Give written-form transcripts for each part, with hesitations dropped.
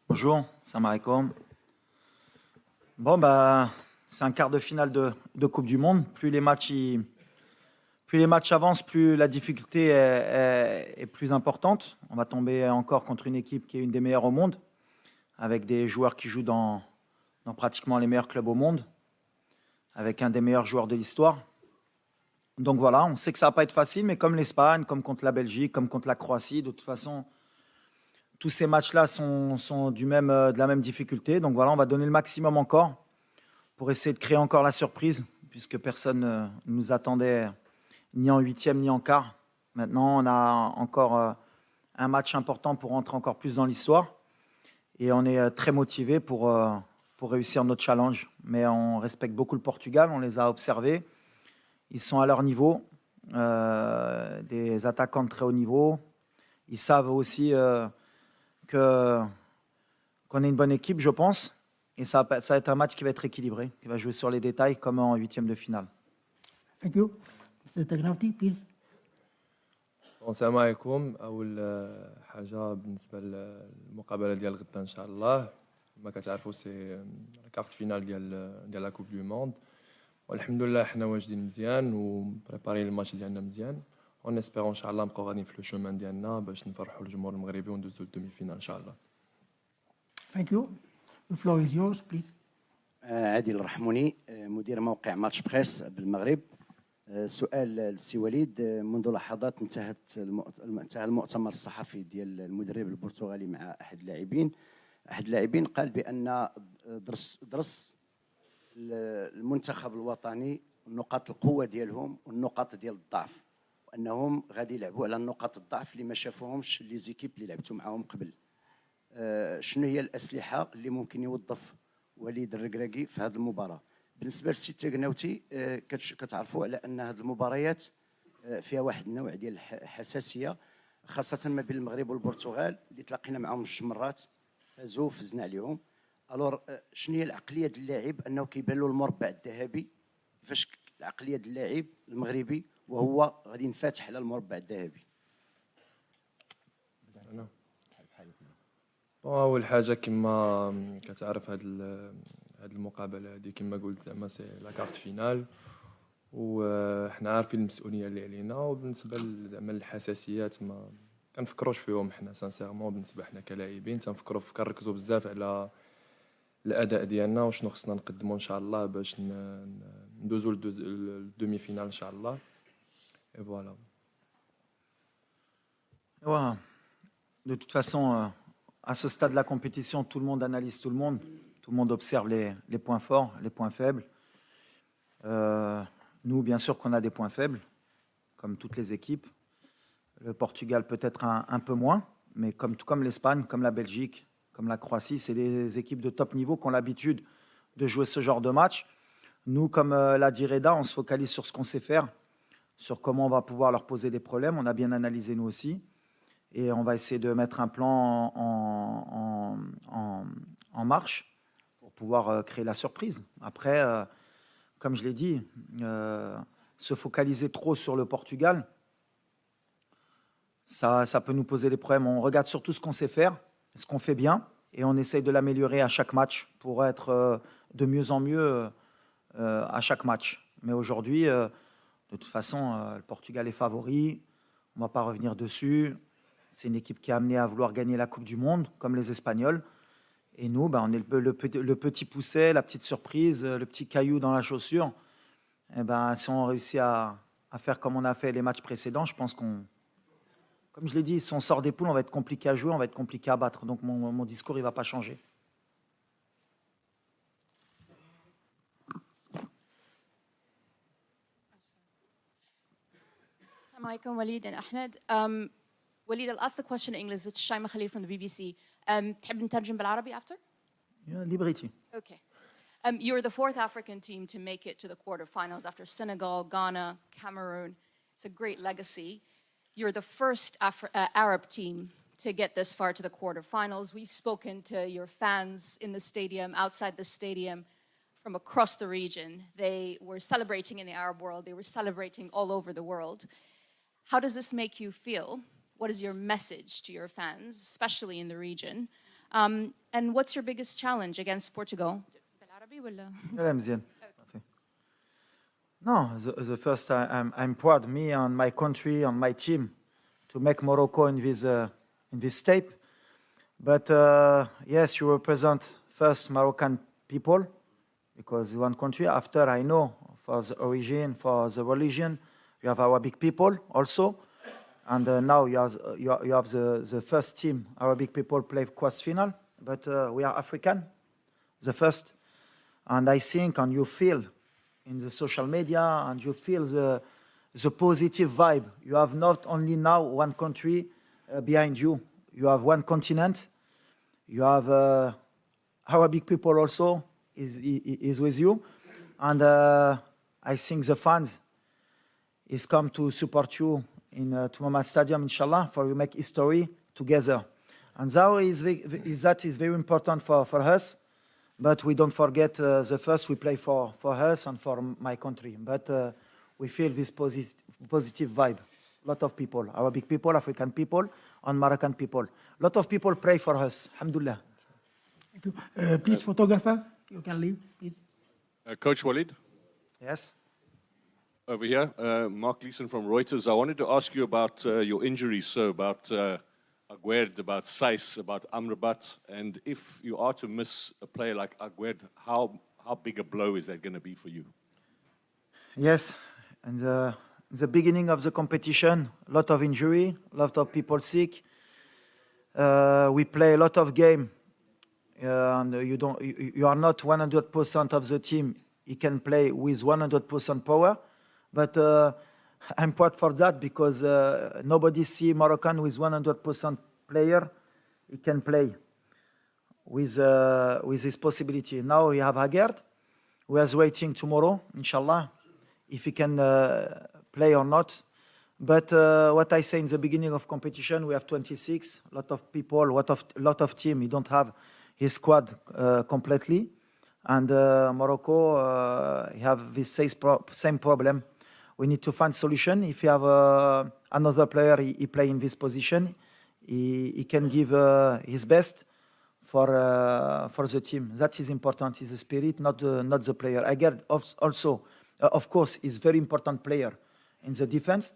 Bonjour, salam alaikum. Bon, c'est un quart de finale de Coupe du Monde. Plus les matchs avancent, plus la difficulté est plus importante. On va tomber encore contre une équipe qui est une des meilleures au monde, avec des joueurs qui jouent dans pratiquement les meilleurs clubs au monde, avec un des meilleurs joueurs de l'histoire. Donc voilà, on sait que ça ne va pas être facile, mais comme l'Espagne, comme contre la Belgique, comme contre la Croatie, de toute façon, tous ces matchs-là sont de la même difficulté. Donc voilà, on va donner le maximum encore pour essayer de créer encore la surprise, puisque personne ne nous attendait ni en huitième ni en quart. Maintenant, on a encore un match important pour rentrer encore plus dans l'histoire. Et on est très motivé pour réussir notre challenge. Mais on respecte beaucoup le Portugal, on les a observés. Ils sont à leur niveau, des attaquants de très haut niveau. Ils savent aussi qu'on est une bonne équipe, je pense. Et ça va être un match qui va être équilibré, qui va jouer sur les détails comme en huitième de finale. Thank you. Mr. Tagnauti, please. السلام عليكم. اول حاجه بالنسبه للمقابله ديال غدا ان شاء الله كما كتعرفوا سي كارت فينال ديال لا كوب دو موند، والحمد لله حنا واجدين مزيان وبريباري الماتش ديالنا مزيان، اون اسبيرون ان شاء الله نبقاو غاديين في لو شومان ديالنا باش نفرحوا الجمهور المغربي وندوزو للدومي فينال ان شاء الله. Thank you. The floor is yours, please. عادل الرحموني، مدير موقع ماتش بريس بالمغرب. سؤال للسي وليد. منذ لحظات انتهى المؤتمر الصحفي ديال المدرب البرتغالي مع احد اللاعبين قال بان درس المنتخب الوطني نقاط القوه ديالهم والنقاط ديال الضعف، وانهم غادي يلعبوا على نقاط الضعف اللي ما شافوهمش لي زيكيب اللي لعبتوا معاهم قبل. شنو هي الاسلحه اللي ممكن يوظف وليد الركراكي في هذه المباراه؟ بالنسبه للسي تاغناوتي، كتعرفوا على ان هذه المباريات فيها واحد النوع ديال الحساسيه، خاصه ما بين المغرب والبرتغال اللي تلاقينا معهم 2 مرات، فازوا فزنا عليهم. الور شنو هي العقليه ديال اللاعب انه كيبان له المربع الذهبي؟ كيفاش العقليه ديال اللاعب المغربي وهو غادي ينفتح على المربع الذهبي؟ اول حاجه كما كتعرف هاد المقابله هذه كما قلت زعما سي لا كارت فينال، وحنا عارفين المسؤوليه اللي علينا، وبالنسبه زعما الحساسيات ما كنفكروش فيهم حنا سانسيرمون. بالنسبه حنا كلاعبين كنركزوا بزاف على الاداء ديالنا وشنو خصنا نقدموا ان شاء الله باش ندوزو للدومي فينال ان شاء الله. اي فوالا. Ouais. De toute façon, à ce stade de la compétition, tout le monde analyse tout le monde. Tout le monde observe les points forts, les points faibles. Nous, bien sûr qu'on a des points faibles, comme toutes les équipes. Le Portugal peut-être un peu moins, mais comme l'Espagne, comme la Belgique, comme la Croatie, c'est des équipes de top niveau qui ont l'habitude de jouer ce genre de match. Nous, comme l'a dit Reda, on se focalise sur ce qu'on sait faire, sur comment on va pouvoir leur poser des problèmes. On a bien analysé nous aussi. Et on va essayer de mettre un plan en marche pour pouvoir créer la surprise. Après, comme je l'ai dit, se focaliser trop sur le Portugal, ça peut nous poser des problèmes. On regarde surtout ce qu'on sait faire, ce qu'on fait bien, et on essaye de l'améliorer à chaque match pour être de mieux en mieux à chaque match. Mais aujourd'hui, de toute façon, le Portugal est favori, on ne va pas revenir dessus. C'est une équipe qui est amenée à vouloir gagner la Coupe du Monde, comme les Espagnols. Et nous, on est le petit pousset, la petite surprise, le petit caillou dans la chaussure. Et si on réussit à faire comme on a fait les matchs précédents, je pense comme je l'ai dit, si on sort des poules, on va être compliqué à jouer, on va être compliqué à battre. Donc mon discours, il ne va pas changer. Assalamu alaikum, Walid and Ahmed. Walid, I'll ask the question in English. It's Shaima Khalil from the BBC. تحب نترجم بالعربي after? Yeah, liberty. Okay. You're the 4th African team to make it to the quarterfinals after Senegal, Ghana, Cameroon. It's a great legacy. You're the first Arab team to get this far to the quarterfinals. We've spoken to your fans in the stadium, outside the stadium, from across the region. They were celebrating in the Arab world. They were celebrating all over the world. How does this make you feel? What is your message to your fans, especially in the region? And what's your biggest challenge against Portugal? بالعربي ولا؟ لا مزيان. No, the first I'm proud, me and my country and my team, to make Morocco in this state. But yes, you represent first Moroccan people, because one country. After, I know for the origin, for the religion, you have Arabic people also. And now you have the first team, Arabic people play quarter final. But we are African, the first. And I think, and you feel in the social media, and you feel the positive vibe. You have not only now one country behind you. You have one continent. You have Arabic people also is with you. And I think the fans is come to support you in Tumama Stadium, inshallah, for you make history together. And that is very important for us. But we don't forget the first we play for us and for my country. But we feel this positive vibe. A lot of people, Arabic people, African people, and Moroccan people. A lot of people pray for us. Alhamdulillah. Thank you. Please, photographer, you can leave, please. Coach Walid, Yes. over here. Mark Leeson from Reuters. I wanted to ask you about your injuries, so about Aguerd, about Saiss, about Amrabat, and if you are to miss a player like Aguerd, how big a blow is that going to be for you? Yes. And the beginning of the competition, a lot of injury, a lot of people sick. We play a lot of game, and you are not 100% of the team. You can play with 100% power, but I'm proud for that, because nobody see Moroccan with 100% player. He can play with this possibility. Now we have Aguerd. We are waiting tomorrow, inshallah, if he can play or not. But what I say in the beginning of competition, we have 26, a lot of people, a lot of team. He don't have his squad completely. And Morocco have this same problem. We need to find solution. If you have another player, he play in this position, he can give his best for the team. That is important. Is the spirit, not the player. Aguerd also, of course, is very important player in the defense.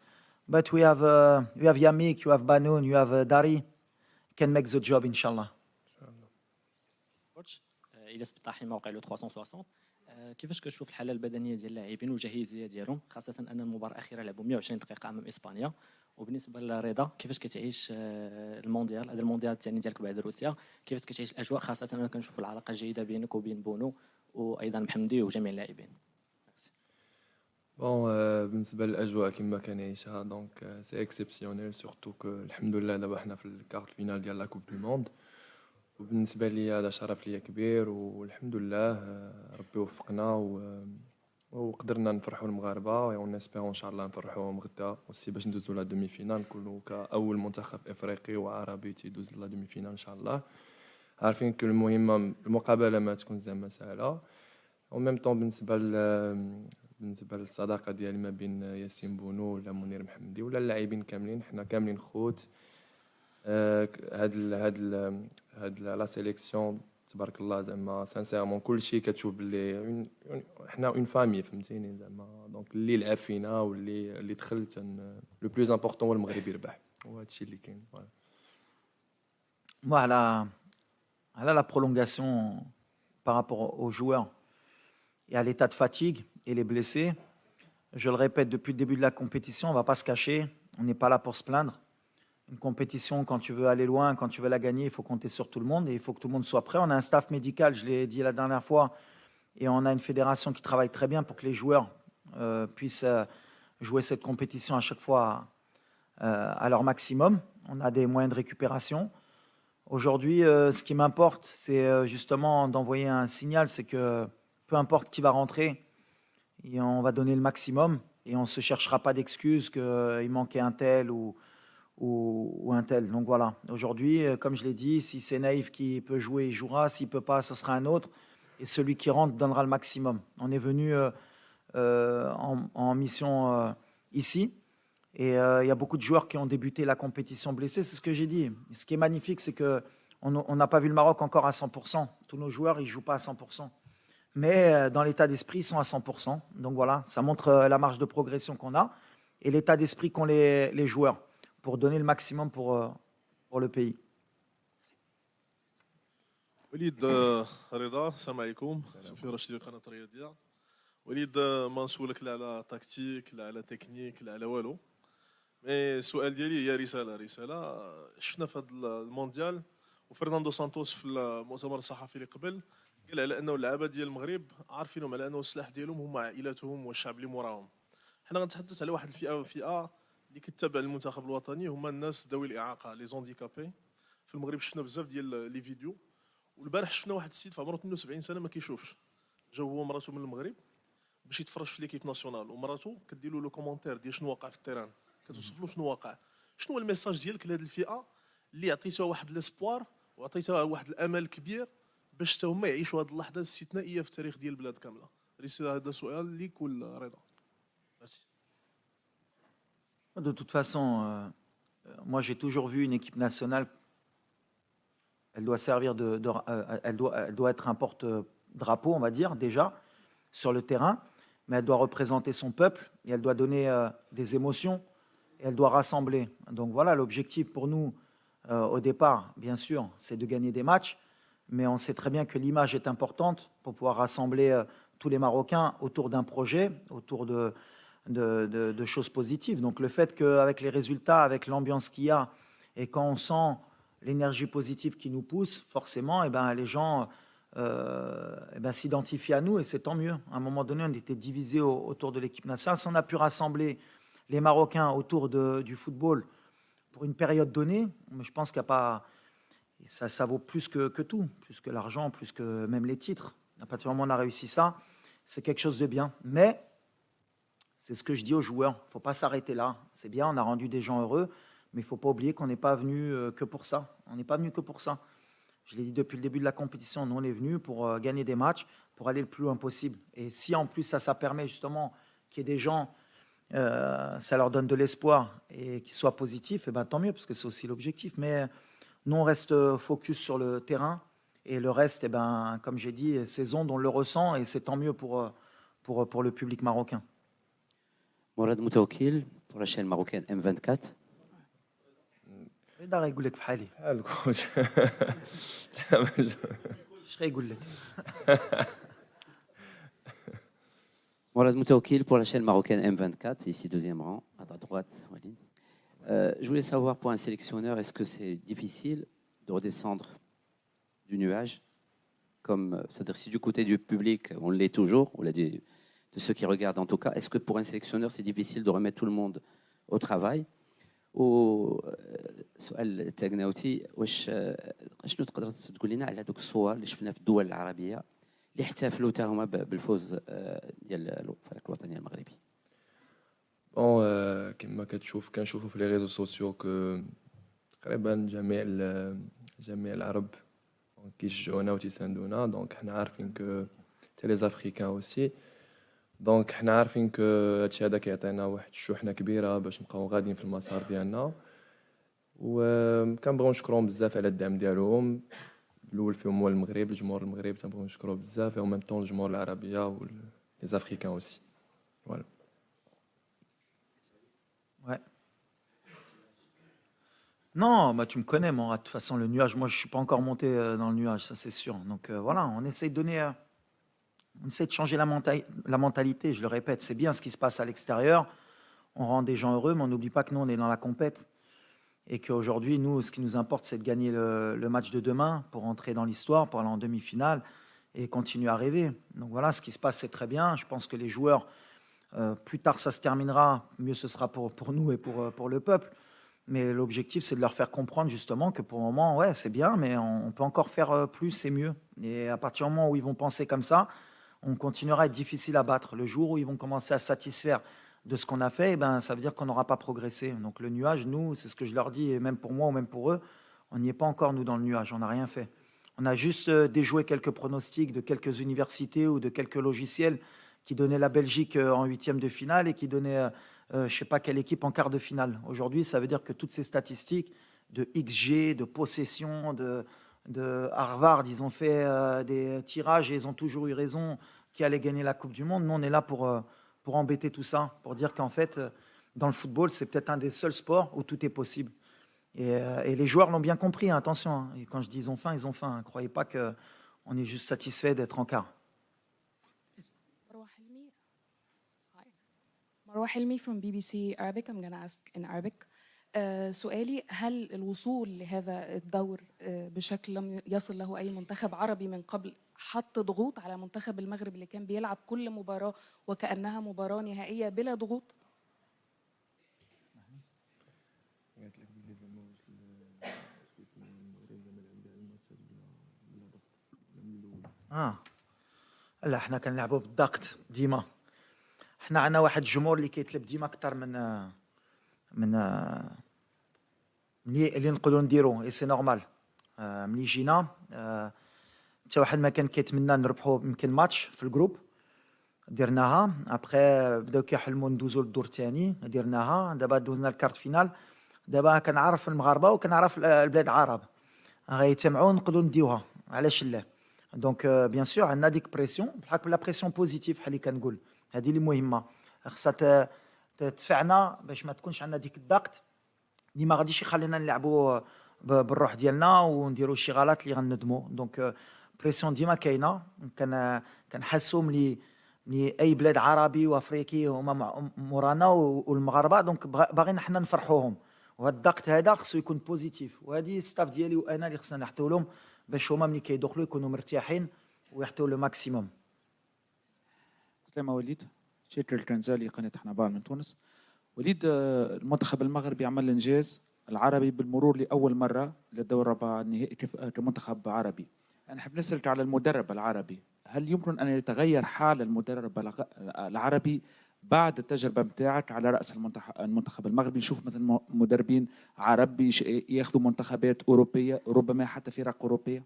But we have Yamik, you have Banoun, you have Dari, can make the job, inshallah. كوتش الياس بطاحي موقع لو 360 كيفاش كتشوف الحاله البدنيه ديال اللاعبين والجاهزيه ديالهم، خاصه ان المباراه الاخيره لعبوا 120 دقيقه امام اسبانيا؟ وبالنسبه لرضا، كيفاش كتعيش المونديال، هذا المونديال الثاني ديالك بعد روسيا، كيفاش كتعيش الاجواء، خاصه انا كنشوف العلاقه الجيده بينك وبين بونو وايضا محمدي وجميع اللاعبين؟ بون بالنسبه للاجواء كما كنعيشها دونك سي اكسيبسيونيل، سورتو كو الحمد لله دابا حنا في الكارت فينال ديال لا كوب دو موند. وبالنسبه لي هذا شرف ليا كبير، والحمد لله ربي وفقنا وقدرنا نفرحوا المغاربه، ونسبيرون ان شاء الله نفرحوهم غدا وسي باش ندوزو لا دومي فينال، نكونوا كاول منتخب افريقي وعربي تيدوز لا دومي فينال ان شاء الله. عارفين كل المهمه المقابله ما تكون زعما سهله، وميم طون بالنسبه للصداقه ديالي ما بين ياسين بونو ولا منير محمدي ولا اللاعبين كاملين، حنا كاملين خوت. هاد لا سيليكسيون تبارك الله زعما سانسيرمون كلشي كتشوف بلي حنا اون فامي، فهمتيني زعما. دونك اللي لعب فينا واللي دخلت لو بلوز امبورطون هو المغرب يربح، وهذا الشيء اللي كاين. Moi, à la prolongation par rapport aux joueurs et à l'état de fatigue et les blessés, je le répète depuis le début de la compétition, on ne va pas se cacher, on n'est pas là pour se plaindre. Une compétition, quand tu veux aller loin, quand tu veux la gagner, il faut compter sur tout le monde et il faut que tout le monde soit prêt. On a un staff médical, je l'ai dit la dernière fois, et on a une fédération qui travaille très bien pour que les joueurs puissent jouer cette compétition à chaque fois à leur maximum. On a des moyens de récupération. Aujourd'hui, ce qui m'importe, c'est justement d'envoyer un signal, c'est que peu importe qui va rentrer, et on va donner le maximum et on ne se cherchera pas d'excuses qu'il manquait un tel ou un tel. Donc voilà, aujourd'hui, comme je l'ai dit, si c'est Naïf qui peut jouer, il jouera. S'il ne peut pas, ce sera un autre. Et celui qui rentre donnera le maximum. On est venu en mission ici. Et il y a beaucoup de joueurs qui ont débuté la compétition blessés. C'est ce que j'ai dit. Ce qui est magnifique, c'est on n'a pas vu le Maroc encore à 100%. Tous nos joueurs, ils ne jouent pas à 100%. Mais dans l'état d'esprit, ils sont à 100%. Donc voilà, ça montre la marge de progression qu'on a et l'état d'esprit qu'ont les joueurs pour donner le maximum pour le pays. وليد رضا السلام عليكم سفير رشيد قناه الرياضيه وليد ما نسولك لا على تكتيك لا على تكنيك لا على والو مي السؤال ديالي هي رساله شفنا في هذا المونديال وفرناندو سانتوس في المؤتمر الصحفي اللي قبل قال على انه اللعابه ديال المغرب عارفينهم على انه السلاح ديالهم هما عائلاتهم والشعب اللي موراهم. حنا غنتحدث على واحد الفئه اللي كتتابع المنتخب الوطني هما الناس ذوي الاعاقه لي زونديكابي. في المغرب شفنا بزاف ديال لي فيديو والبارح شفنا واحد السيد في عمره 72 سنه ما كيشوفش جا هو ومراته من المغرب باش يتفرج في ليكيب ناسيونال ومراته كدير له لو كومونتير ديال شنو واقع في التيران كتوصف له شنو واقع. شنو هو الميساج ديالك لهذه الفئه اللي عطيتها واحد ليسبوار وعطيتها واحد الامل كبير باش حتى هما يعيشوا هذه اللحظه الاستثنائيه في التاريخ ديال البلاد كامله؟ رساله هذا سؤال ليك ولا رضا؟ ميرسي. De toute façon, moi j'ai toujours vu une équipe nationale, elle doit servir elle doit être un porte-drapeau, on va dire, déjà, sur le terrain, mais elle doit représenter son peuple et elle doit donner des émotions et elle doit rassembler. Donc voilà, l'objectif pour nous, au départ, bien sûr, c'est de gagner des matchs, mais on sait très bien que l'image est importante pour pouvoir rassembler tous les Marocains autour d'un projet, autour de choses positives. Donc le fait qu'avec les résultats, avec l'ambiance qu'il y a, et quand on sent l'énergie positive qui nous pousse, forcément, les gens s'identifient à nous et c'est tant mieux. À un moment donné, on était divisés autour de l'équipe nationale. Si on a pu rassembler les Marocains autour du football pour une période donnée, mais je pense qu'il n'y a pas... Ça vaut plus que tout, plus que l'argent, plus que même les titres. À partir du moment où on a réussi ça, c'est quelque chose de bien. Mais c'est ce que je dis aux joueurs, il ne faut pas s'arrêter là. C'est bien, on a rendu des gens heureux, mais il ne faut pas oublier qu'on n'est pas venu que pour ça. On n'est pas venu que pour ça. Je l'ai dit depuis le début de la compétition, nous on est venu pour gagner des matchs, pour aller le plus loin possible. Et si en plus ça permet justement qu'il y ait des gens, ça leur donne de l'espoir et qu'ils soient positifs, tant mieux, parce que c'est aussi l'objectif. Mais nous on reste focus sur le terrain et le reste, comme j'ai dit, ces ondes, on le ressent et c'est tant mieux pour le public marocain. مراد متوكل pour la chaîne marocaine M24. رضا غيقول لك في حالي. بحال كوتش. اش غيقول لك؟ Morad Moutaoukil pour la chaîne marocaine M24, ici deuxième rang, à ta droite, Walid. Je voulais savoir pour un sélectionneur, est-ce que c'est difficile de redescendre du nuage c'est-à-dire si du côté du public, on l'est toujours, ou de ceux qui regardent en tout cas, est-ce que pour un sélectionneur, c'est difficile de remettre tout le monde au travail? وسؤال الثاني واش شنو تقدر تقول لنا على هذوك الصور اللي شفنا في الدول العربيه اللي احتفلوا حتى هما بالفوز ديال الفريق الوطني المغربي؟ بون كما كنشوفوا في لي ريزو سوسيو كو تقريبا جميع العرب كيشجعونا وتيساندونا. دونك حنا عارفين كو تي لي افريكان اوسي. دونك حنا عارفين كو هادشي هذا كيعطينا واحد الشحنه كبيره باش نبقاو غاديين في المسار ديالنا، وكنبغيو نشكرهم بزاف على الدعم ديالهم. الاول فيهم هو المغرب، الجمهور المغربي تنبغيو نشكروه بزاف، و ميم طون الجمهور العربيه و لي افريكان اوسي. فوالا. Ouais. Non, tu me connais, moi. De toute façon, le nuage, moi, je ne suis pas encore monté dans le nuage, ça c'est sûr. Donc voilà, on essaie de donner, on essaie de changer la mentalité. Je le répète, c'est bien ce qui se passe à l'extérieur. On rend des gens heureux, mais on n'oublie pas que nous, on est dans la compète. Et qu'aujourd'hui, nous, ce qui nous importe, c'est de gagner le match de demain pour entrer dans l'histoire, pour aller en demi-finale et continuer à rêver. Donc voilà, ce qui se passe, c'est très bien. Je pense que les joueurs, plus tard ça se terminera, mieux ce sera pour nous et pour le peuple. Mais l'objectif, c'est de leur faire comprendre justement que pour le moment, ouais, c'est bien, mais on peut encore faire plus et mieux. Et à partir du moment où ils vont penser comme ça, on continuera à être difficile à battre. Le jour où ils vont commencer à se satisfaire de ce qu'on a fait, ça veut dire qu'on n'aura pas progressé. Donc le nuage, nous, c'est ce que je leur dis, et même pour moi ou même pour eux, on n'y est pas encore, nous, dans le nuage, on n'a rien fait. On a juste déjoué quelques pronostics de quelques universités ou de quelques logiciels qui donnaient la Belgique en 8e de finale et qui donnaient je ne sais pas quelle équipe en quart de finale. Aujourd'hui, ça veut dire que toutes ces statistiques de XG, de possession, de Harvard, ils ont fait des tirages et ils ont toujours eu raison qui allait gagner la Coupe du Monde. Nous, on est là pour embêter tout ça, pour dire qu'en fait, dans le football, c'est peut-être un des seuls sports où tout est possible. Et les joueurs l'ont bien compris, hein, attention. Hein. Et quand je dis ils ont faim, ils ont faim. Ne croyez pas qu'on est juste satisfait d'être en quart. مروة حلمي from BBC Arabic. I'm gonna ask in Arabic. سؤالي هل الوصول لهذا الدور بشكل لم يصل له أي منتخب عربي من قبل حط ضغوط على منتخب المغرب اللي كان بيلعب كل مباراة وكأنها مباراة نهائية بلا ضغوط؟ لا احنا كنلعبوا بالضغط ديما. احنا عندنا واحد الجمهور اللي كيطلب ديما اكثر من اللي نقدروا نديرو اي سي نورمال. ملي جينا حتى واحد ما كان كيتمنى نربحوا يمكن ماتش في الجروب درناها. ابخي بداو كيحلموا ندوزو للدور الثاني درناها. دابا دوزنا الكارت فينال. دابا كنعرف المغاربه وكنعرف البلاد العرب غيتجمعوا نقدروا نديوها علاش لا. دونك بيان سور عندنا ديك بريسيون بحال لا بريسيون بوزيتيف بحال اللي كنقول هذه اللي مهمه. خاصها تدفعنا باش ما تكونش عندنا ديك الضغط اللي ما غاديش يخلينا نلعبوا بالروح ديالنا ونديروا شي غلط اللي غندموا. دونك بريسيون ديما كاينه. كنحسوا ملي اي بلاد عربي وافريقي هما مورانا والمغاربه دونك باغيين حنا نفرحوهم. وهذا الضغط هذا خصو يكون بوزيتيف. وهذه ستاف ديالي وانا اللي خصنا نحطوا لهم باش هما ملي كيدخلوا يكونوا مرتاحين ويحطوا لو ماكسيموم. سلامة وليد، شاكر الكنزالي قناة حنبال من تونس. وليد، المنتخب المغربي عمل الإنجاز العربي بالمرور لأول مرة للدور الربع النهائي كمنتخب عربي. أنا حاب نسألك على المدرب العربي، هل يمكن أن يتغير حال المدرب العربي بعد التجربة متاعك على رأس المنتخب المغربي؟ نشوف مثلا مدربين عرب ياخذوا منتخبات أوروبية ربما حتى فرق أوروبية.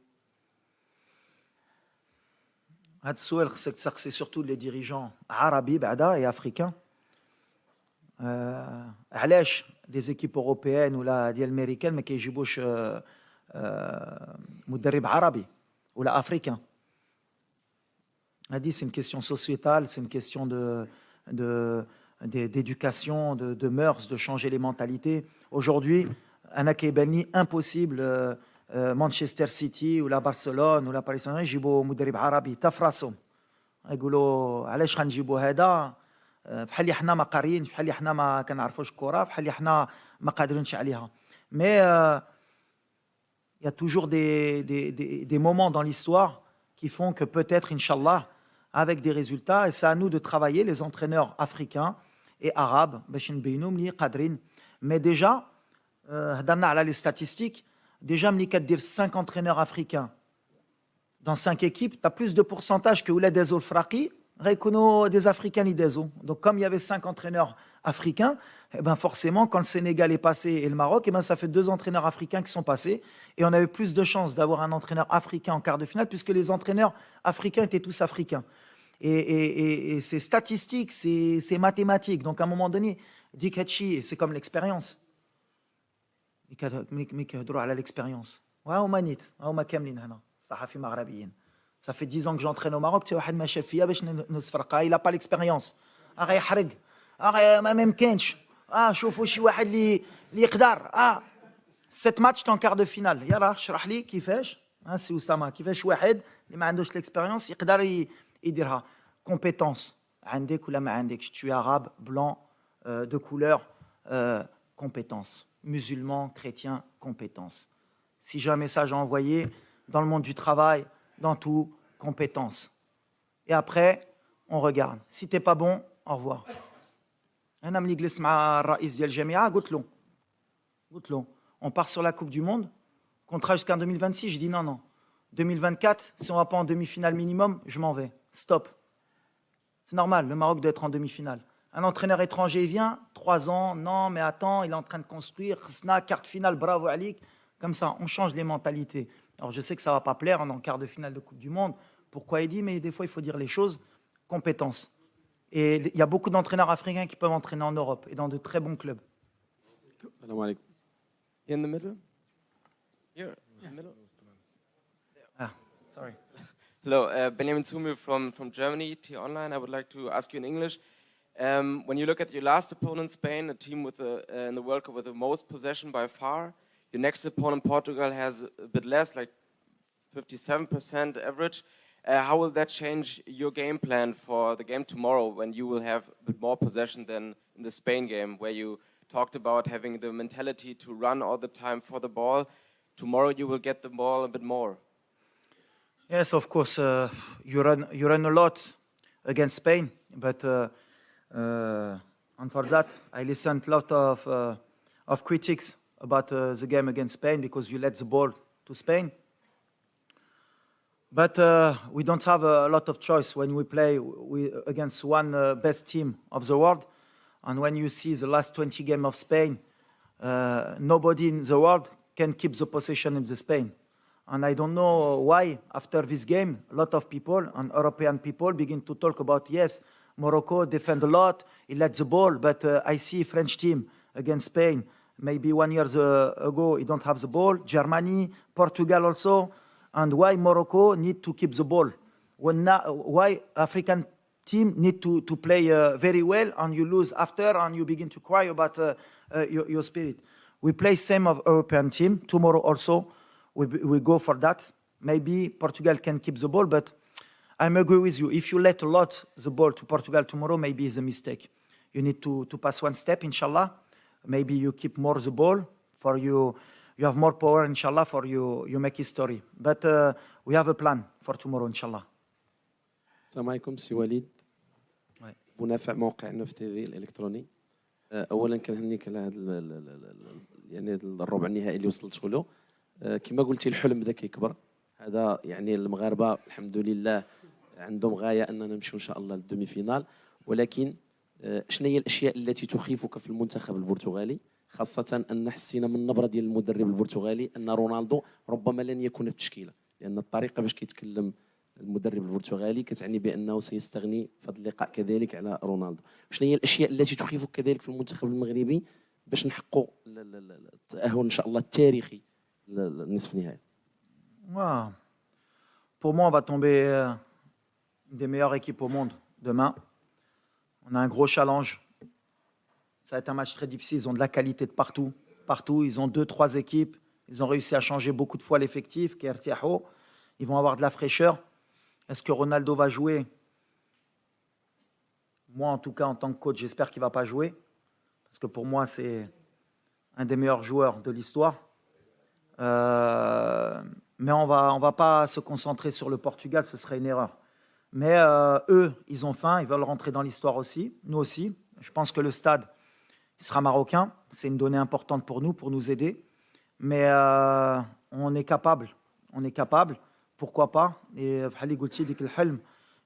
هذا السؤال خصك تسقسي سورتو لي ديريجون عربي بعدا اي افريكان. علاش دي زيكيب اوروبيان ولا ديال امريكان ما كيجيبوش مدرب عربي ولا افريكان؟ هذه سي une question sociétale, c'est une question d'éducation, de mœurs, de changer les mentalités. Aujourd'hui, انا كيبان لي impossible مانشستر سيتي ولا برشلونه ولا باريس سان جيرمان يجيبوا مدرب عربي تا في راسهم. يقولوا علاش غنجيبوا هذا بحال اللي حنا ما قاريينش بحال اللي حنا ما كنعرفوش الكره بحال اللي حنا ما قادرينش عليها. مي il y a toujours des moments dans l'histoire qui font que peut-être inchallah avec des résultats et c'est à nous de travailler les entraîneurs africains et arabes باش نبينوا ملي قادرين. mais déjà هضرنا على les statistiques. Déjà, ملي كدير 5 entraîneurs africains dans 5 équipes, tu as plus de pourcentage que ولاد دازو الفراقي غيكونوا des africains اللي دازو. Donc comme il y avait 5 entraîneurs africains, eh ben forcément quand le Sénégal est passé et le Maroc, eh ben ça fait 2 entraîneurs africains qui sont passés et on avait plus de chances d'avoir un entraîneur africain en quart de finale puisque les entraîneurs africains étaient tous africains. Et c'est statistique, c'est mathématique. Donc à un moment donné, dik hadchi, c'est comme l'expérience. ملي كيهضروا على ليكسبيريونس وهما نيت هما كاملين هنا صحفي مغربيين. Ça fait 10 ans que j'entraîne au Maroc. حتى واحد ما شاف فيا باش نصفرقها. il a pas l'expérience. غيحرق ما يمكنش. شوفوا شي واحد اللي يقدر. 7 ماتش تاع كار دو فينال. يلا اشرح لي كيفاش. سي اسامه كيفاش واحد اللي ما عندوش ليكسبيريونس يقدر يديرها. compétence عندك ولا ما عندكش. tu es arabe, blanc, de couleur, compétence. musulmans, chrétiens, compétences. Si j'ai un message à envoyer dans le monde du travail, dans tout, compétences. Et après, on regarde. Si t'es pas bon, au revoir. أنا ملي جلست مع الرئيس ديال الجامعة قلت له on part sur la Coupe du Monde, contrat jusqu'en 2026. Je dis non. 2024, si on va pas en demi-finale minimum, je m'en vais. Stop. C'est normal, le Maroc doit être en demi-finale. Un entraîneur étranger vient, 3 ans, non, mais attends, il est en train de construire, carte finale, bravo Alik. Comme ça, on change les mentalités. Alors je sais que ça ne va pas plaire, on est en quart de finale de Coupe du Monde. Pourquoi il dit, mais des fois il faut dire les choses, compétences. Et il y a beaucoup d'entraîneurs africains qui peuvent entraîner en Europe et dans de très bons clubs. Salam alaikum. In the middle? Here, in the middle? Sorry. Hello, Benjamin Sumir from Germany, T-Online. I would like to ask you in English. When you look at your last opponent, Spain, a team with in the World Cup with the most possession by far, your next opponent, Portugal, has a bit less, like 57% average. How will that change your game plan for the game tomorrow when you will have a bit more possession than in the Spain game, where you talked about having the mentality to run all the time for the ball? Tomorrow you will get the ball a bit more. Yes, of course, you run a lot against Spain, but and for that, I listened a lot of critics about the game against Spain because you let the ball to Spain. But we don't have a lot of choice when we play against one best team of the world. And when you see the last 20 games of Spain, nobody in the world can keep the possession in the Spain. And I don't know why, after this game, a lot of people and European people begin to talk about, yes, Morocco defend a lot, he let the ball, but I see French team against Spain, maybe 1 year ago, he don't have the ball, Germany, Portugal also, and why Morocco need to keep the ball? Why African team need to play very well and you lose after and you begin to cry about your spirit? We play same of European team, tomorrow also, we go for that. Maybe Portugal can keep the ball, but I'm agree with you. If you let a lot the ball to Portugal tomorrow, maybe it's a mistake. You need to pass one step, inshallah. Maybe you keep more the ball for you. You have more power, inshallah, for you make history. But we have a plan for tomorrow, inshallah. السلام عليكم سي وليد منافع موقع نوف تي في الالكتروني. اولا كنهنيك على هذا يعني الربع النهائي اللي وصلتوا له. كما قلتي الحلم بدا كيكبر. هذا يعني المغاربه الحمد لله عندهم غايه اننا نمشيو ان شاء الله للدومي فينال، ولكن شنو هي الاشياء التي تخيفك في المنتخب البرتغالي، خاصه ان حسينا من النبره ديال المدرب البرتغالي ان رونالدو ربما لن يكون في التشكيله، لان الطريقه باش كيتكلم المدرب البرتغالي كتعني بانه سيستغني في هذا اللقاء كذلك على رونالدو. شنو هي الاشياء التي تخيفك كذلك في المنتخب المغربي باش نحققوا التاهل ان شاء الله التاريخي للنصف النهائي؟ Pour moi, on va tomber une des meilleures équipes au monde demain. On a un gros challenge. Ça va être un match très difficile. Ils ont de la qualité de partout. Partout, ils ont 2-3 équipes. Ils ont réussi à changer beaucoup de fois l'effectif. Ils vont avoir de la fraîcheur. Est-ce que Ronaldo va jouer? Moi, en tout cas, en tant que coach, j'espère qu'il ne va pas jouer. Parce que pour moi, c'est un des meilleurs joueurs de l'histoire. Mais on va pas se concentrer sur le Portugal, ce serait une erreur. Mais eux, ils ont faim, ils veulent rentrer dans l'histoire aussi, nous aussi. Je pense que le stade, il sera marocain. C'est une donnée importante pour nous aider. Mais on est capable, pourquoi pas. Et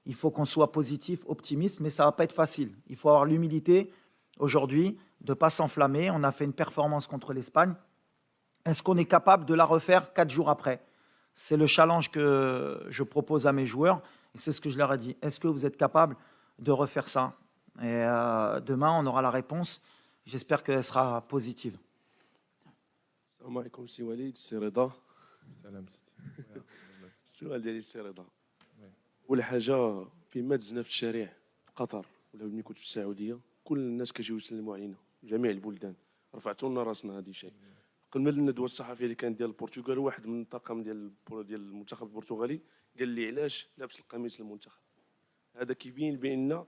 il faut qu'on soit positif, optimiste, mais ça ne va pas être facile. Il faut avoir l'humilité aujourd'hui de ne pas s'enflammer. On a fait une performance contre l'Espagne. Est-ce qu'on est capable de la refaire 4 jours après? C'est le challenge que je propose à mes joueurs et c'est ce que je leur ai dit. Est-ce que vous êtes capable de refaire ça? Et demain, on aura la réponse. J'espère qu'elle sera positive. السلام عليكم سي وليد سي رضا. السؤال ديالي سي رضا. أول حاجة فيما دزنا في الشارع في قطر ولا ملي كنت في السعودية كل الناس كيجيو يسلموا علينا جميع البلدان رفعتوا لنا راسنا هذه شيء. قبل من الندوه الصحفيه اللي كانت ديال البرتغال واحد من الطاقم ديال المنتخب البرتغالي قال لي علاش لابس القميص المنتخب. هذا كيبين بان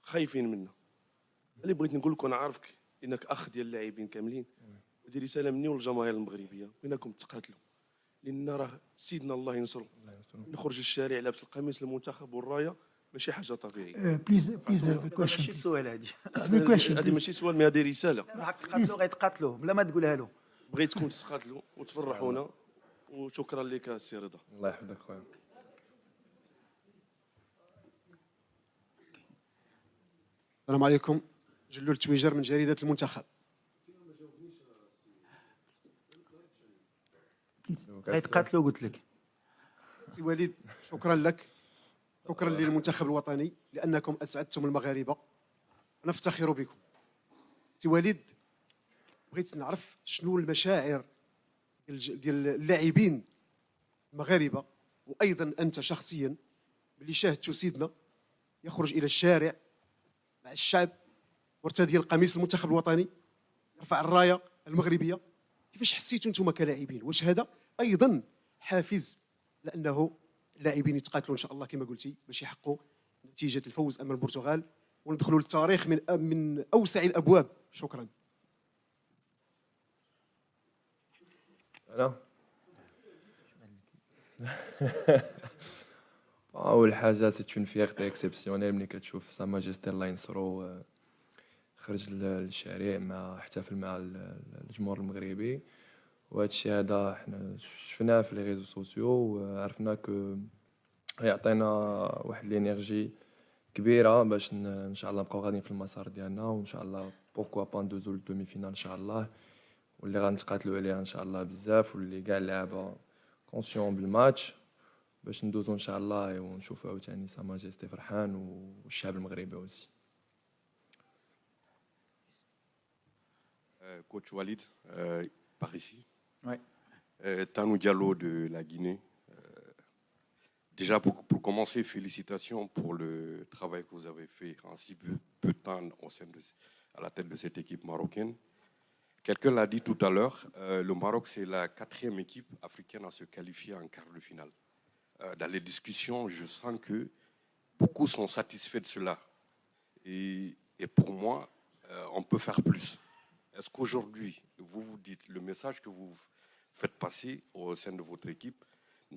خايفين منا. اللي بغيت نقول لك انا عارفك انك اخ ديال اللاعبين كاملين. هذه رساله مني وللجماهير المغربيه وينكم تقاتلوا لان راه سيدنا الله ينصرو. نخرج للشارع لابس القميص المنتخب والرايه ماشي حاجه طبيعيه. بليز ماشي سؤال هذه ماشي سؤال مي هذه رساله. تقاتلوا غيتقاتلوا بلا ما تقولها له. بغيتكم تقاتلوا وتفرحونا وشكرا لك سي رضا. الله يحفظك خويا. السلام عليكم. جلول تويجر من جريدة المنتخب. غيتقاتلوا قلت لك. سي وليد شكرا لك. شكرا للمنتخب الوطني لأنكم أسعدتم المغاربة. نفتخر بكم. سي وليد بغيت نعرف شنو المشاعر ديال اللاعبين المغاربه وايضا انت شخصيا اللي شاهدت سيدنا يخرج الى الشارع مع الشعب مرتدي القميص المنتخب الوطني يرفع الرايه المغربيه، كيفاش حسيتوا انتم كلاعبين؟ واش هذا ايضا حافز لانه اللاعبين يتقاتلوا ان شاء الله كما قلتي باش يحققوا نتيجه الفوز امام البرتغال وندخلوا للتاريخ من اوسع الابواب؟ شكرا. أنا أول حاجة سي اون فيغتي اكسبسيونيل ملي كتشوف سا ماجيستي الله ينصرو خرج للشارع مع احتفل مع الجمهور المغربي، وهذا الشيء هذا حنا شفناه في لي ريزو سوسيو وعرفنا كو يعطينا واحد الانرجي كبيره باش ان شاء الله نبقاو غاديين في المسار ديالنا، وان شاء الله بوركوا با ندوزو للدومي فينال ان شاء الله، واللي غنتقاتلوا عليها ان شاء الله بزاف، واللي كاع اللعابه كونسيون بالماتش باش ندوزو ان شاء الله ونشوفوا عاوتاني سا ماجيستي فرحان والشعب المغربي aussi. Coach Walid, par ici. Ouais. Tanou Diallo de la Guinée. Déjà, pour commencer, félicitations pour le travail que vous avez fait en si peu de temps à la tête de cette équipe marocaine. Quelqu'un l'a dit tout à l'heure, le Maroc, c'est la 4e équipe africaine à se qualifier en quart de finale. Dans les discussions, je sens que beaucoup sont satisfaits de cela. Et pour moi, on peut faire plus. Est-ce qu'aujourd'hui, vous vous dites, le message que vous faites passer au sein de votre équipe,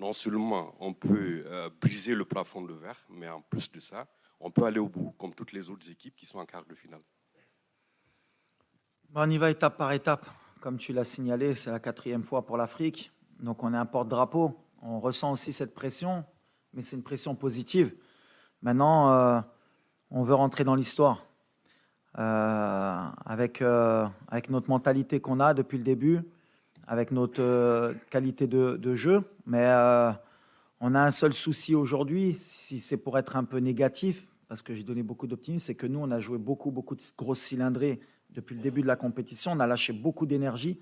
non seulement on peut briser le plafond de verre, mais en plus de ça, on peut aller au bout, comme toutes les autres équipes qui sont en quart de finale? On y va étape par étape. Comme tu l'as signalé, c'est la 4e fois pour l'Afrique. Donc on est un porte-drapeau. On ressent aussi cette pression, mais c'est une pression positive. Maintenant, on veut rentrer dans l'histoire. Avec notre mentalité qu'on a depuis le début, avec notre qualité de jeu. Mais on a un seul souci aujourd'hui, si c'est pour être un peu négatif, parce que j'ai donné beaucoup d'optimisme, c'est que nous, on a joué beaucoup de grosses cylindrées depuis le début de la compétition. On a lâché beaucoup d'énergie.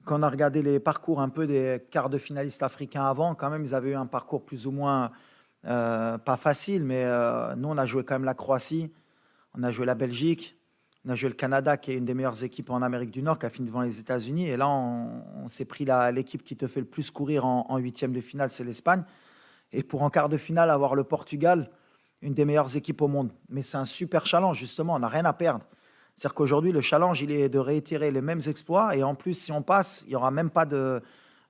Quand on a regardé les parcours un peu des quarts de finalistes africains avant, quand même, ils avaient eu un parcours plus ou moins pas facile, mais nous, on a joué quand même la Croatie. On a joué la Belgique, on a joué le Canada, qui est une des meilleures équipes en Amérique du Nord, qui a fini devant les États-Unis. Et là, on s'est pris l'équipe qui te fait le plus courir en 8e de finale, c'est l'Espagne. Et pour en quart de finale, avoir le Portugal, une des meilleures équipes au monde. Mais c'est un super challenge, justement, on n'a rien à perdre. C'est-à-dire qu'aujourd'hui, le challenge, il est de réitérer les mêmes exploits. Et en plus, si on passe, il n'y aura même pas de...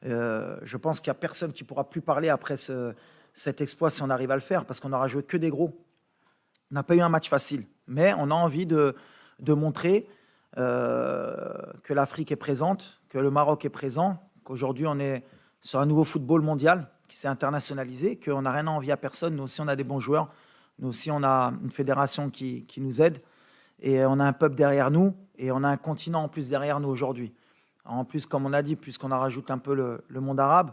je pense qu'il n'y a personne qui ne pourra plus parler après cet exploit si on arrive à le faire, parce qu'on n'aura joué que des gros. On n'a pas eu un match facile, mais on a envie de montrer que l'Afrique est présente, que le Maroc est présent, qu'aujourd'hui on est sur un nouveau football mondial qui s'est internationalisé, qu'on n'a rien à envier à personne. Nous aussi, on a des bons joueurs. Nous aussi, on a une fédération qui nous aide. Et on a un peuple derrière nous. Et on a un continent en plus derrière nous aujourd'hui. En plus, comme on a dit, puisqu'on a rajouté un peu le monde arabe,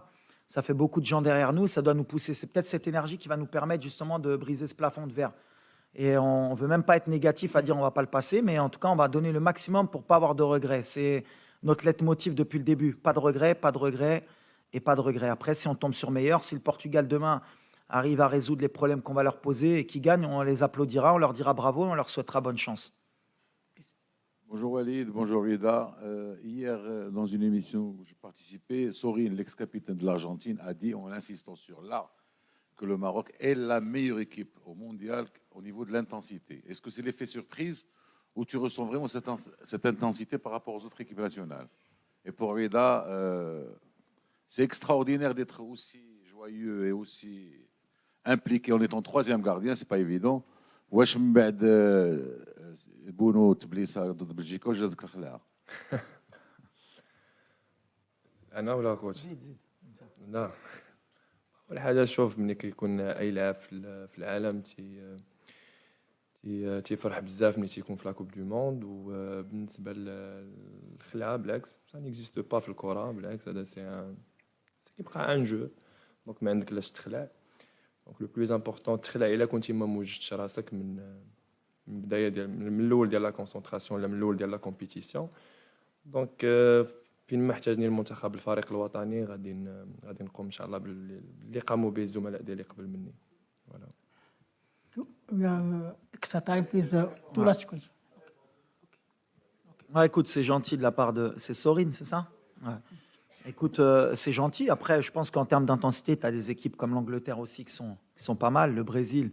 ça fait beaucoup de gens derrière nous. Ça doit nous pousser. C'est peut-être cette énergie qui va nous permettre justement de briser ce plafond de verre. Et on ne veut même pas être négatif à dire on ne va pas le passer, mais en tout cas, on va donner le maximum pour ne pas avoir de regrets. C'est notre leitmotiv depuis le début. Pas de regrets, pas de regrets et pas de regrets. Après, si on tombe sur meilleur, si le Portugal demain arrive à résoudre les problèmes qu'on va leur poser et qu'ils gagnent, on les applaudira, on leur dira bravo et on leur souhaitera bonne chance. Bonjour Walid, bonjour Rida. Hier, dans une émission où je participais, Sorin, l'ex-capitaine de l'Argentine, a dit, en insistant sur l'art, que le Maroc est la meilleure équipe au mondial au niveau de l'intensité. Est-ce que c'est l'effet surprise ou tu ressens vraiment cette intensité par rapport aux autres équipes nationales? Et pour Rida, c'est extraordinaire d'être aussi joyeux et aussi impliqué en étant 3e gardien, c'est pas évident. واش من بعد بونو تبليسه ضد بلجيكا واش جاتك الخلاعه؟ انا ولا كوتش؟ لا اول حاجه شوف ملي كيكون اي لاعب في العالم تيفرح بزاف ملي تيكون في لاكوب دو موند. وبالنسبه للخلعه بالعكس سا نيكزيست با في الكره، بالعكس هذا سي كيبقى ان جو، دونك ما عندك لاش تخلع. دونك لو بلوز امبورطون تخلع الا كنتي ما موجدتش راسك من البدايه ديال من الاول ديال لا كونسونطراسيون ولا من الاول ديال لا كومبيتيسيون. دونك فين ما احتاجني المنتخب الفريق الوطني غادي نقوم ان شاء الله باللي قاموا به الزملاء ديالي قبل مني. Voilà. We have extra time, please. Two last questions. Ouais, écoute, c'est gentil de la part de... C'est Sorine, c'est ça? Ouais. Écoute, c'est gentil. Après, je pense qu'en termes d'intensité, tu as des équipes comme l'Angleterre aussi qui sont pas mal. Le Brésil,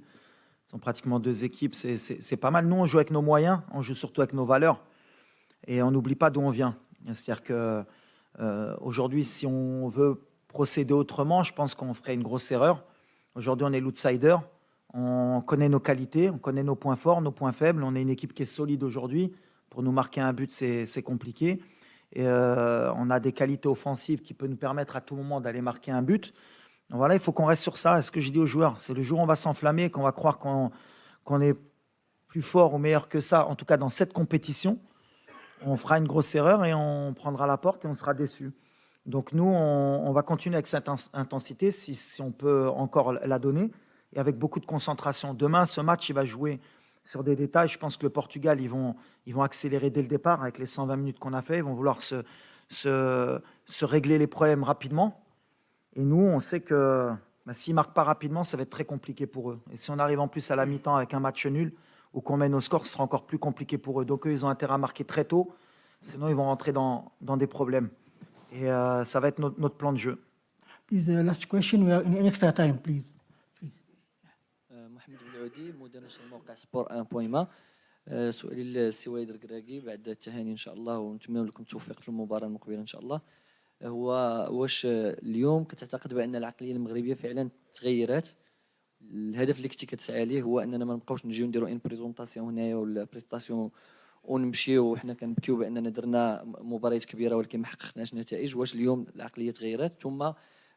sont pratiquement deux équipes. C'est pas mal. Nous, on joue avec nos moyens. On joue surtout avec nos valeurs. Et on n'oublie pas d'où on vient. C'est-à-dire que aujourd'hui, si on veut procéder autrement, je pense qu'on ferait une grosse erreur. Aujourd'hui, on est l'outsider. On connaît nos qualités, on connaît nos points forts, nos points faibles. On est une équipe qui est solide aujourd'hui. Pour nous marquer un but, c'est compliqué. Et on a des qualités offensives qui peuvent nous permettre à tout moment d'aller marquer un but. Donc voilà, il faut qu'on reste sur ça. Ce que je dis aux joueurs, c'est le jour où on va s'enflammer, qu'on va croire qu'on est plus fort ou meilleur que ça, en tout cas dans cette compétition, on fera une grosse erreur et on prendra la porte et on sera déçu. Donc nous, on va continuer avec cette intensité, si on peut encore la donner, et avec beaucoup de concentration. Demain, ce match, il va jouer sur des détails. Je pense que le Portugal, ils vont accélérer dès le départ avec les 120 minutes qu'on a fait. Ils vont vouloir se régler les problèmes rapidement. Et nous, on sait que s'ils ne marquent pas rapidement, ça va être très compliqué pour eux. Et si on arrive en plus à la mi-temps avec un match nul ou qu'on mène au score, ce sera encore plus compliqué pour eux. Donc eux, ils ont intérêt à marquer très tôt. Sinon, ils vont rentrer dans des problèmes. Et ça va être notre plan de jeu. Please, last question. We are in extra time, please. محمد بالعودي مدير نشر موقع سبور 1.ما. سؤالي للسي وليد الكراكي بعد التهاني ان شاء الله ونتمنى لكم التوفيق في المباراه المقبله ان شاء الله. هو واش اليوم كتعتقد بان العقليه المغربيه فعلا تغيرت؟ الهدف اللي كنتي كتسعى ليه هو اننا ما نبقاوش نجيو نديروا ان بريزونطاسيون هنايا ولا بريستاسيون ونمشيو وحنا كنبكيو باننا درنا مباريات كبيره ولكن ما حققناش نتائج. واش اليوم العقليه تغيرت؟ ثم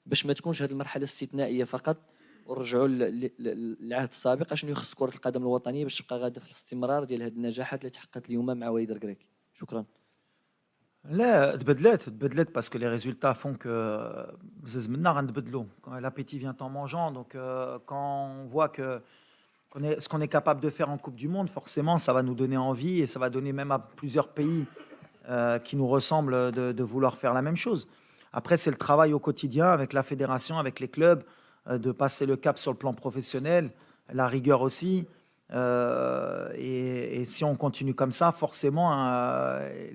باش ما تكونش هذه المرحله استثنائيه فقط ورجعوا للعهد السابق، اشنو يخص كره القدم الوطنيه باش تبقى غاده في الاستمرار ديال هذه النجاحات اللي تحققت اليوم مع وليد الكراكي؟ شكرا. لا تبدلت parce que les résultats font que زمنا غنبدلوا. L'appétit vient en mangeant. Donc quand on voit que ce qu'on est capable de faire en Coupe du Monde, forcément ça va nous donner envie et ça va donner même à plusieurs pays qui nous ressemblent de vouloir faire la même chose. Après, c'est le travail au quotidien avec la fédération, avec les clubs, de passer le cap sur le plan professionnel, la rigueur aussi. Et si on continue comme ça, forcément,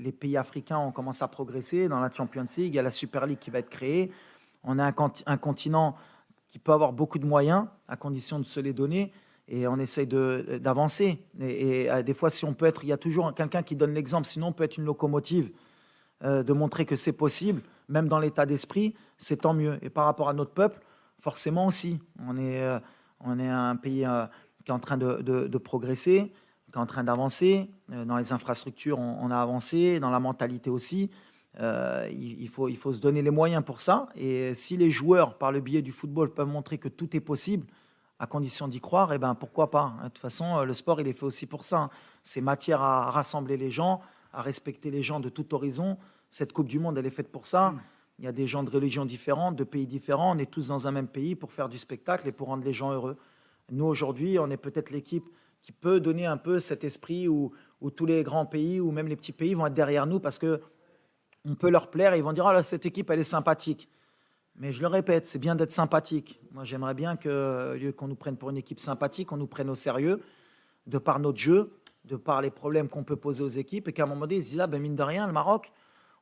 les pays africains ont commencé à progresser. Dans la Champions League, il y a la Super League qui va être créée. On a un continent qui peut avoir beaucoup de moyens, à condition de se les donner. Et on essaye d'avancer. Et des fois, si on peut être, il y a toujours quelqu'un qui donne l'exemple. Sinon, on peut être une locomotive, de montrer que c'est possible, même dans l'état d'esprit, c'est tant mieux. Et par rapport à notre peuple, forcément aussi, on est un pays qui est en train de progresser, qui est en train d'avancer. Dans les infrastructures, on a avancé, dans la mentalité aussi. Il faut se donner les moyens pour ça. Et si les joueurs, par le biais du football, peuvent montrer que tout est possible, à condition d'y croire, eh ben, pourquoi pas. De toute façon, le sport, il est fait aussi pour ça. C'est matière à rassembler les gens, à respecter les gens de tout horizon. Cette Coupe du Monde, elle est faite pour ça. Il y a des gens de religions différentes, de pays différents. On est tous dans un même pays pour faire du spectacle et pour rendre les gens heureux. Nous, aujourd'hui, on est peut-être l'équipe qui peut donner un peu cet esprit où tous les grands pays ou même les petits pays vont être derrière nous parce qu'on peut leur plaire et ils vont dire « Ah, cette équipe, elle est sympathique ». Mais je le répète, c'est bien d'être sympathique. Moi, j'aimerais bien qu'au lieu qu'on nous prenne pour une équipe sympathique, on nous prenne au sérieux, de par notre jeu, de par les problèmes qu'on peut poser aux équipes, et qu'à un moment donné, ils se disent, ah, ben, mine de rien, le Maroc,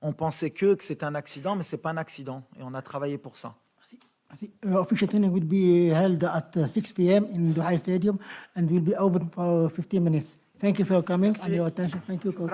on pensait que c'était un accident, mais ce n'est pas un accident. Et on a travaillé pour ça. Official training will be held at 6 p.m. in Duhail Stadium and will be open for 15 minutes. Thank you for your coming and your attention. Thank you, Coach.